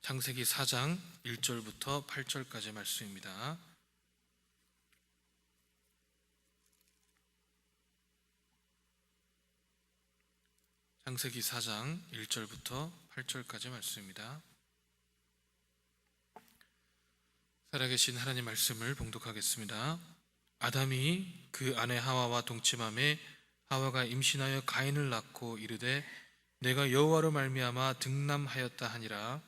창세기 4장 1절부터 8절까지 말씀입니다. 창세기 4장 1절부터 8절까지 말씀입니다. 살아계신 하나님 말씀을 봉독하겠습니다. 아담이 그 아내 하와와 동침함에 하와가 임신하여 가인을 낳고 이르되 내가 여호와로 말미암아 등남하였다 하니라.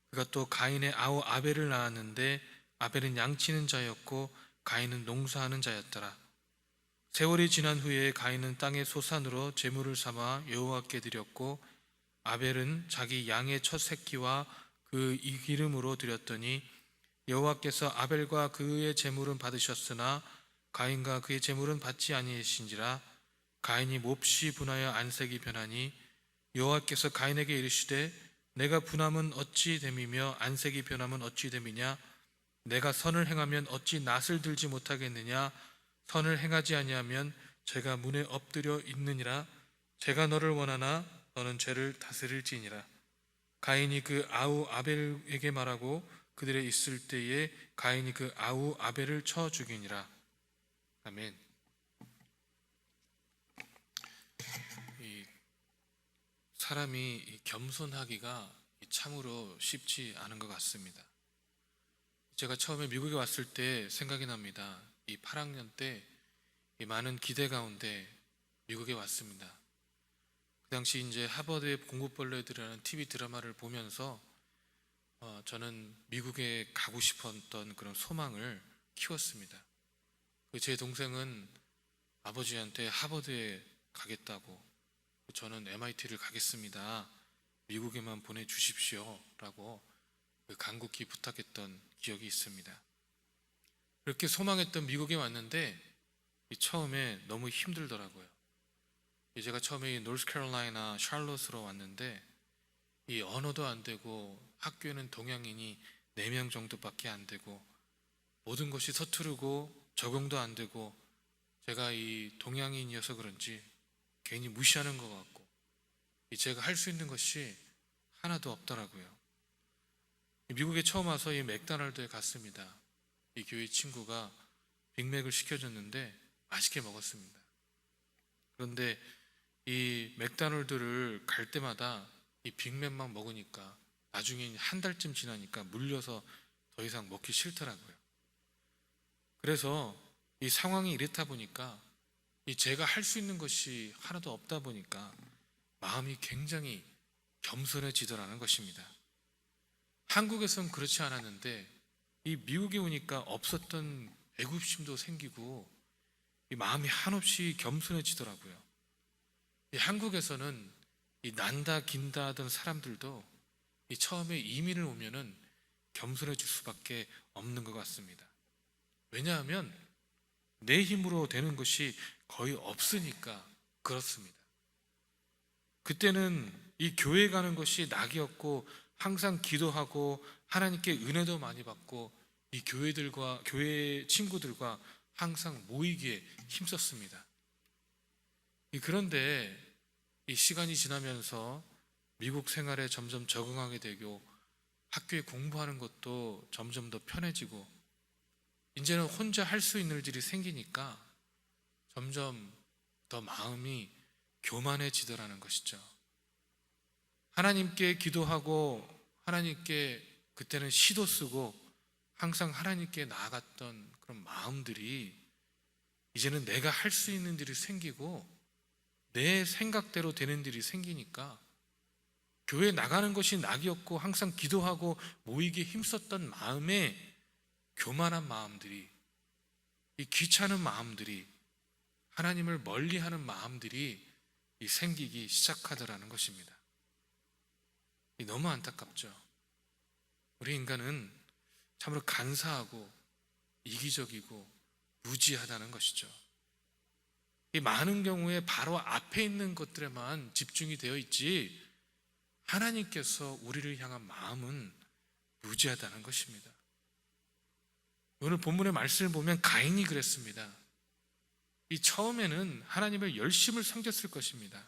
그가 또 가인의 아우 아벨을 낳았는데 아벨은 양치는 자였고 가인은 농사하는 자였더라. 세월이 지난 후에 가인은 땅의 소산으로 제물을 삼아 여호와께 드렸고 아벨은 자기 양의 첫 새끼와 그 기름으로 드렸더니 여호와께서 아벨과 그의 제물은 받으셨으나 가인과 그의 제물은 받지 아니하신지라. 가인이 몹시 분하여 안색이 변하니 여호와께서 가인에게 이르시되 내가 분함은 어찌 됨이며 안색이 변함은 어찌 됨이냐. 내가 선을 행하면 어찌 낯을 들지 못하겠느냐. 선을 행하지 아니하면 죄가 문에 엎드려 있느니라. 죄가 너를 원하나 너는 죄를 다스릴지니라. 가인이 그 아우 아벨에게 말하고 그들의 있을 때에 가인이 그 아우 아벨을 쳐 죽이니라. 아멘. 사람이 겸손하기가 참으로 쉽지 않은 것 같습니다. 제가 처음에 미국에 왔을 때 생각이 납니다. 이 8학년 때 많은 기대 가운데 미국에 왔습니다. 그 당시 이제 하버드의 공부벌레들이라는 TV 드라마를 보면서 저는 미국에 가고 싶었던 그런 소망을 키웠습니다. 제 동생은 아버지한테 하버드에 가겠다고, 저는 MIT를 가겠습니다. 미국에만 보내주십시오 라고 간곡히 부탁했던 기억이 있습니다. 그렇게 소망했던 미국에 왔는데 처음에 너무 힘들더라고요. 제가 처음에 노스캐롤라이나 샬롯으로 왔는데 이 언어도 안 되고 학교에는 동양인이 4명 정도밖에 안 되고 모든 것이 서투르고 적응도 안 되고 제가 이 동양인이어서 그런지 괜히 무시하는 것 같고 제가 할 수 있는 것이 하나도 없더라고요. 미국에 처음 와서 이 맥도날드에 갔습니다. 이 교회 친구가 빅맥을 시켜줬는데 맛있게 먹었습니다. 그런데 이 맥도날드를 갈 때마다 이 빅맥만 먹으니까 나중에 한 달쯤 지나니까 물려서 더 이상 먹기 싫더라고요. 그래서 이 상황이 이렇다 보니까 제가 할 수 있는 것이 하나도 없다 보니까 마음이 굉장히 겸손해지더라는 것입니다. 한국에선 그렇지 않았는데 이 미국에 오니까 없었던 애굽심도 생기고 이 마음이 한없이 겸손해지더라고요. 이 한국에서는 이 난다 긴다 하던 사람들도 이 처음에 이민을 오면은 겸손해질 수밖에 없는 것 같습니다. 왜냐하면 내 힘으로 되는 것이 거의 없으니까 그렇습니다. 그때는 이 교회 가는 것이 낙이었고 항상 기도하고 하나님께 은혜도 많이 받고 이 교회 친구들과 항상 모이기에 힘썼습니다. 그런데 이 시간이 지나면서 미국 생활에 점점 적응하게 되고 학교에 공부하는 것도 점점 더 편해지고 이제는 혼자 할 수 있는 일들이 생기니까 점점 더 마음이 교만해지더라는 것이죠. 하나님께 기도하고 하나님께 그때는 시도 쓰고 항상 하나님께 나아갔던 그런 마음들이 이제는 내가 할 수 있는 일이 생기고 내 생각대로 되는 일이 생기니까 교회 나가는 것이 낙이었고 항상 기도하고 모이기에 힘썼던 마음에 교만한 마음들이, 이 귀찮은 마음들이, 하나님을 멀리하는 마음들이 생기기 시작하더라는 것입니다. 너무 안타깝죠. 우리 인간은 참으로 간사하고 이기적이고 무지하다는 것이죠. 이 많은 경우에 바로 앞에 있는 것들에만 집중이 되어 있지 하나님께서 우리를 향한 마음은 무지하다는 것입니다. 오늘 본문의 말씀을 보면 가인이 그랬습니다. 이 처음에는 하나님의 열심을 섬겼을 것입니다.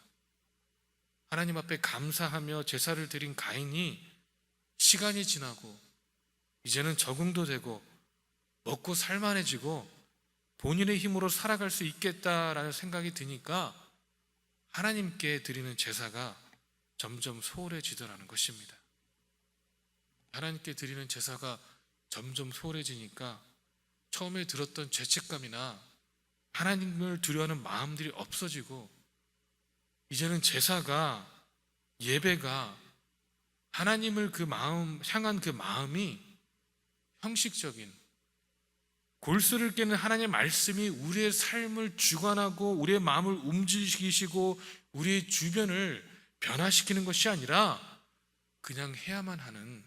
하나님 앞에 감사하며 제사를 드린 가인이 시간이 지나고 이제는 적응도 되고 먹고 살만해지고 본인의 힘으로 살아갈 수 있겠다라는 생각이 드니까 하나님께 드리는 제사가 점점 소홀해지더라는 것입니다. 하나님께 드리는 제사가 점점 소홀해지니까 처음에 들었던 죄책감이나 하나님을 두려워하는 마음들이 없어지고 이제는 제사가, 예배가 하나님을 향한 그 마음이 형식적인, 골수를 깨는 하나님의 말씀이 우리의 삶을 주관하고 우리의 마음을 움직이시고 우리의 주변을 변화시키는 것이 아니라 그냥 해야만 하는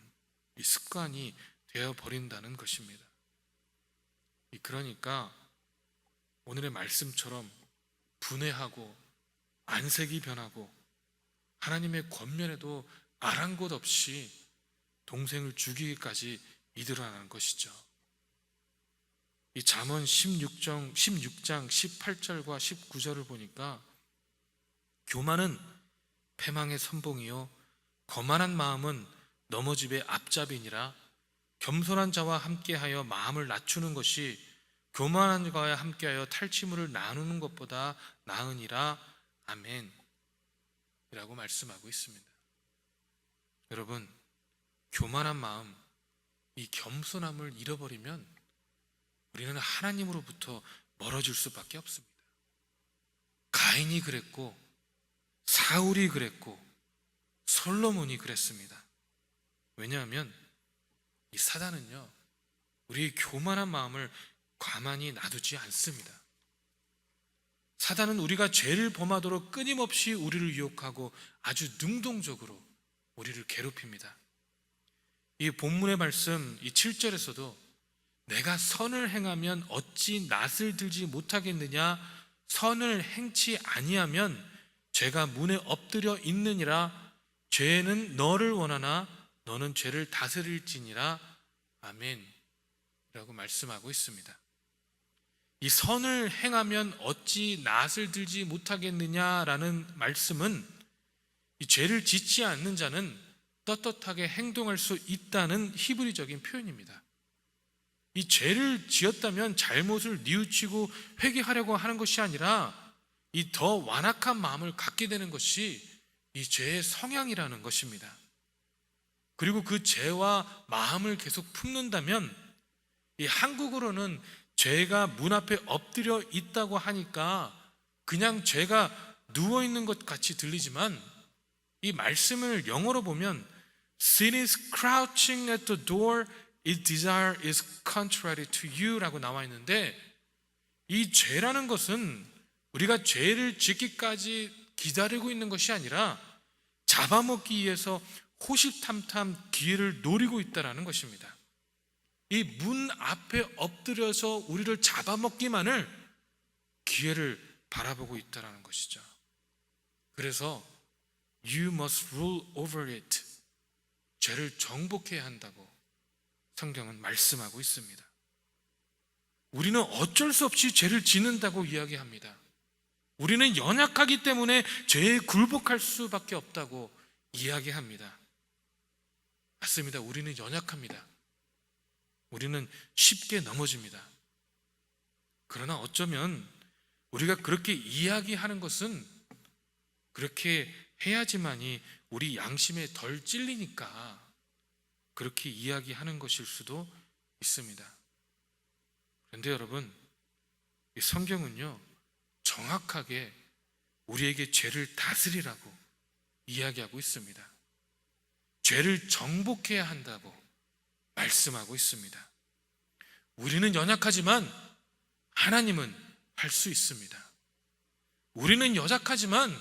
이 습관이 되어버린다는 것입니다. 그러니까 오늘의 말씀처럼 분해하고 안색이 변하고 하나님의 권면에도 아랑곳 없이 동생을 죽이기까지 이르러가는 것이죠. 이 잠언 16장 18절과 19절을 보니까 교만은 패망의 선봉이요 거만한 마음은 넘어짐의 앞잡이니라. 겸손한 자와 함께하여 마음을 낮추는 것이 교만한 자와 함께하여 탈취물을 나누는 것보다 나으니라. 아멘 이라고 말씀하고 있습니다. 여러분, 교만한 마음, 이 겸손함을 잃어버리면 우리는 하나님으로부터 멀어질 수밖에 없습니다. 가인이 그랬고 사울이 그랬고 솔로몬이 그랬습니다. 왜냐하면 이 사단은요, 우리의 교만한 마음을 가만히 놔두지 않습니다. 사단은 우리가 죄를 범하도록 끊임없이 우리를 유혹하고 아주 능동적으로 우리를 괴롭힙니다. 이 본문의 말씀 이 7절에서도 내가 선을 행하면 어찌 낯을 들지 못하겠느냐, 선을 행치 아니하면 죄가 문에 엎드려 있느니라. 죄는 너를 원하나 너는 죄를 다스릴지니라. 아멘 라고 말씀하고 있습니다. 이 선을 행하면 어찌 낯을 들지 못하겠느냐라는 말씀은 이 죄를 짓지 않는 자는 떳떳하게 행동할 수 있다는 히브리적인 표현입니다. 이 죄를 지었다면 잘못을 뉘우치고 회개하려고 하는 것이 아니라 이 더 완악한 마음을 갖게 되는 것이 이 죄의 성향이라는 것입니다. 그리고 그 죄와 마음을 계속 품는다면 이 한국어로는 죄가 문 앞에 엎드려 있다고 하니까 그냥 죄가 누워있는 것 같이 들리지만 이 말씀을 영어로 보면 Sin is crouching at the door, its desire is contrary to you 라고 나와 있는데 이 죄라는 것은 우리가 죄를 짓기까지 기다리고 있는 것이 아니라 잡아먹기 위해서 호시탐탐 기회를 노리고 있다는 것입니다. 이 문 앞에 엎드려서 우리를 잡아먹기만을 기회를 바라보고 있다는 것이죠. 그래서 You must rule over it. 죄를 정복해야 한다고 성경은 말씀하고 있습니다. 우리는 어쩔 수 없이 죄를 짓는다고 이야기합니다. 우리는 연약하기 때문에 죄에 굴복할 수밖에 없다고 이야기합니다. 맞습니다. 우리는 연약합니다. 우리는 쉽게 넘어집니다. 그러나 어쩌면 우리가 그렇게 이야기하는 것은 그렇게 해야지만이 우리 양심에 덜 찔리니까 그렇게 이야기하는 것일 수도 있습니다. 그런데 여러분, 이 성경은요 정확하게 우리에게 죄를 다스리라고 이야기하고 있습니다. 죄를 정복해야 한다고 말씀하고 있습니다. 우리는 연약하지만 하나님은 할 수 있습니다. 우리는 연약하지만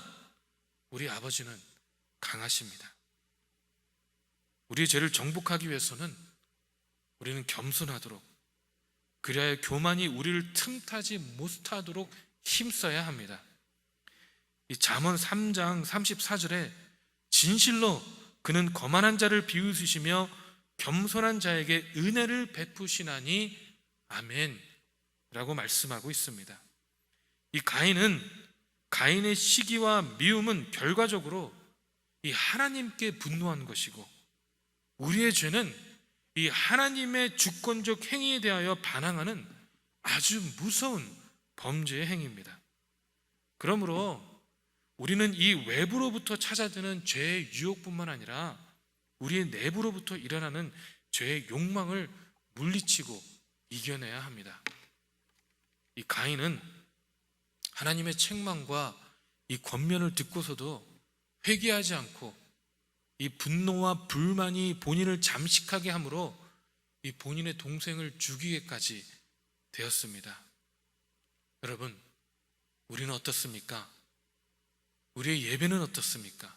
우리 아버지는 강하십니다. 우리의 죄를 정복하기 위해서는 우리는 겸손하도록, 그래야 교만이 우리를 틈타지 못하도록 힘써야 합니다. 이 잠언 3장 34절에 진실로 그는 거만한 자를 비웃으시며 겸손한 자에게 은혜를 베푸시나니 아멘 라고 말씀하고 있습니다. 이 가인의 시기와 미움은 결과적으로 이 하나님께 분노한 것이고 우리의 죄는 이 하나님의 주권적 행위에 대하여 반항하는 아주 무서운 범죄의 행위입니다. 그러므로 우리는 이 외부로부터 찾아드는 죄의 유혹뿐만 아니라 우리의 내부로부터 일어나는 죄의 욕망을 물리치고 이겨내야 합니다. 이 가인은 하나님의 책망과 이 권면을 듣고서도 회개하지 않고 이 분노와 불만이 본인을 잠식하게 함으로 이 본인의 동생을 죽이게까지 되었습니다. 여러분, 우리는 어떻습니까? 우리의 예배는 어떻습니까?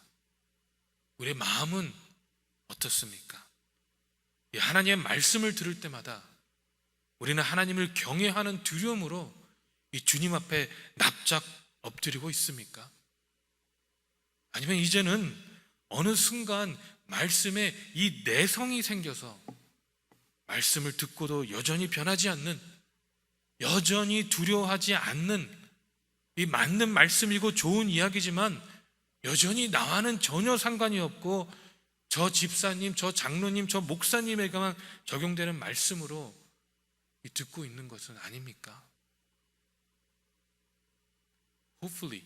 우리의 마음은 어떻습니까? 이 하나님의 말씀을 들을 때마다 우리는 하나님을 경외하는 두려움으로 이 주님 앞에 납작 엎드리고 있습니까? 아니면 이제는 어느 순간 말씀에 이 내성이 생겨서 말씀을 듣고도 여전히 변하지 않는, 여전히 두려워하지 않는, 이 맞는 말씀이고 좋은 이야기지만 여전히 나와는 전혀 상관이 없고 저 집사님, 저 장로님, 저 목사님에게만 적용되는 말씀으로 듣고 있는 것은 아닙니까? Hopefully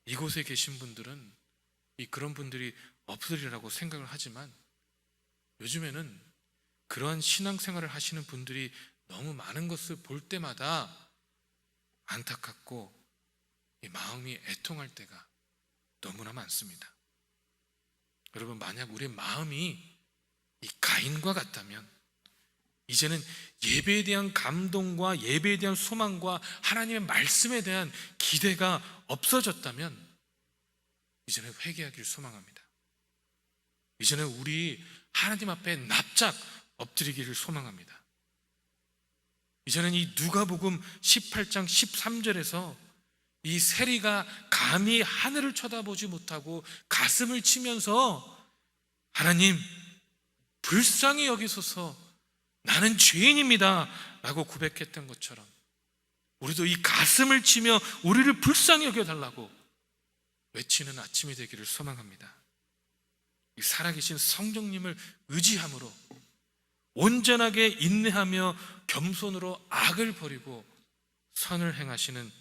이곳에 계신 분들은 그런 분들이 없으리라고 생각을 하지만 요즘에는 그러한 신앙생활을 하시는 분들이 너무 많은 것을 볼 때마다 안타깝고 이 마음이 애통할 때가 너무나 많습니다. 여러분, 만약 우리의 마음이 이 가인과 같다면 이제는 예배에 대한 감동과 예배에 대한 소망과 하나님의 말씀에 대한 기대가 없어졌다면 이제는 회개하기를 소망합니다. 이제는 우리 하나님 앞에 납작 엎드리기를 소망합니다. 이제는 이 누가복음 18장 13절에서 이 세리가 감히 하늘을 쳐다보지 못하고 가슴을 치면서 하나님 불쌍히 여기소서 나는 죄인입니다 라고 고백했던 것처럼 우리도 이 가슴을 치며 우리를 불쌍히 여겨달라고 외치는 아침이 되기를 소망합니다. 이 살아계신 성령님을 의지함으로 온전하게 인내하며 겸손으로 악을 버리고 선을 행하시는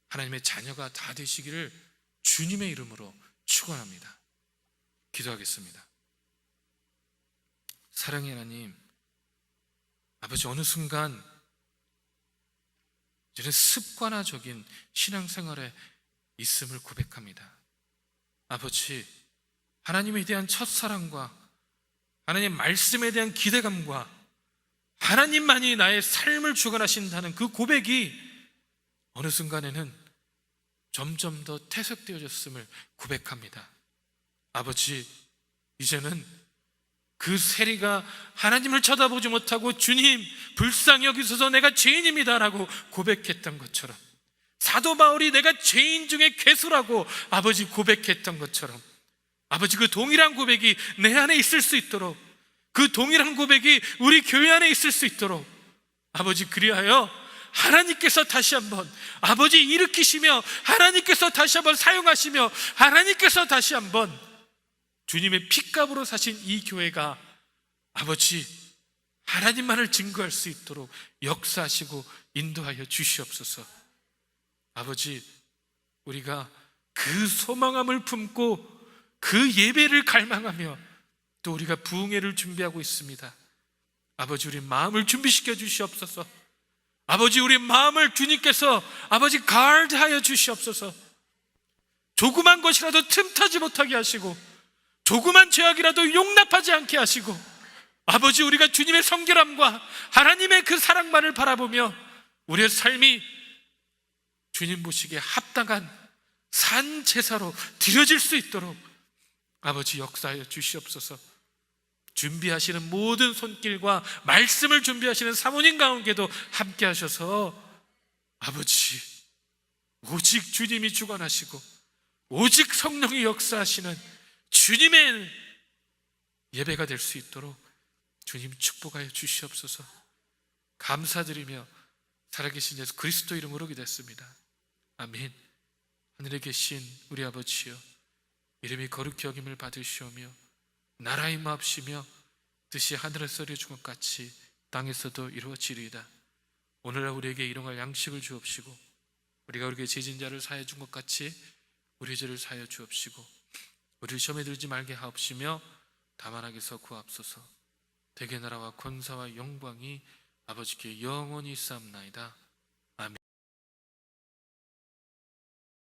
하나님의 자녀가 다 되시기를 주님의 이름으로 축원합니다. 기도하겠습니다. 사랑의 하나님, 아버지, 어느 순간 이제는 습관화적인 신앙생활에 있음을 고백합니다. 아버지, 하나님에 대한 첫사랑과 하나님의 말씀에 대한 기대감과 하나님만이 나의 삶을 주관하신다는 그 고백이 어느 순간에는 점점 더 퇴색되어졌음을 고백합니다. 아버지, 이제는 그 세리가 하나님을 쳐다보지 못하고 주님 불쌍히 여기소서 내가 죄인입니다 라고 고백했던 것처럼, 사도 바울이 내가 죄인 중에 괴수라고 아버지 고백했던 것처럼 아버지, 그 동일한 고백이 내 안에 있을 수 있도록, 그 동일한 고백이 우리 교회 안에 있을 수 있도록 아버지, 그리하여 하나님께서 다시 한번 아버지 일으키시며 하나님께서 다시 한번 사용하시며 하나님께서 다시 한번 주님의 핏값으로 사신 이 교회가 아버지 하나님만을 증거할 수 있도록 역사하시고 인도하여 주시옵소서. 아버지, 우리가 그 소망함을 품고 그 예배를 갈망하며 또 우리가 부흥회를 준비하고 있습니다. 아버지, 우리 마음을 준비시켜 주시옵소서. 아버지, 우리 마음을 주님께서 아버지 가드하여 주시옵소서. 조그만 것이라도 틈타지 못하게 하시고 조그만 죄악이라도 용납하지 않게 하시고 아버지, 우리가 주님의 성결함과 하나님의 그 사랑만을 바라보며 우리의 삶이 주님 보시기에 합당한 산 제사로 드려질 수 있도록 아버지 역사하여 주시옵소서. 준비하시는 모든 손길과 말씀을 준비하시는 사모님 가운데도 함께 하셔서 아버지 오직 주님이 주관하시고 오직 성령이 역사하시는 주님의 예배가 될 수 있도록 주님 축복하여 주시옵소서. 감사드리며 살아계신 예수 그리스도 이름으로 기도했습니다. 아멘. 하늘에 계신 우리 아버지여, 이름이 거룩히 여김을 받으시오며 나라의 마옵시며 뜻이 하늘에서 이루어진 것 같이 땅에서도 이루어지리이다. 오늘날 우리에게 일용할 양식을 주옵시고 우리가 우리에게 지진 자를 사하여 준 것 같이 우리 죄를 사하여 주옵시고 우리를 시험에 들지 말게 하옵시며 다만 악에서 구하옵소서. 대개 나라와 권사와 영광이 아버지께 영원히 있사옵나이다.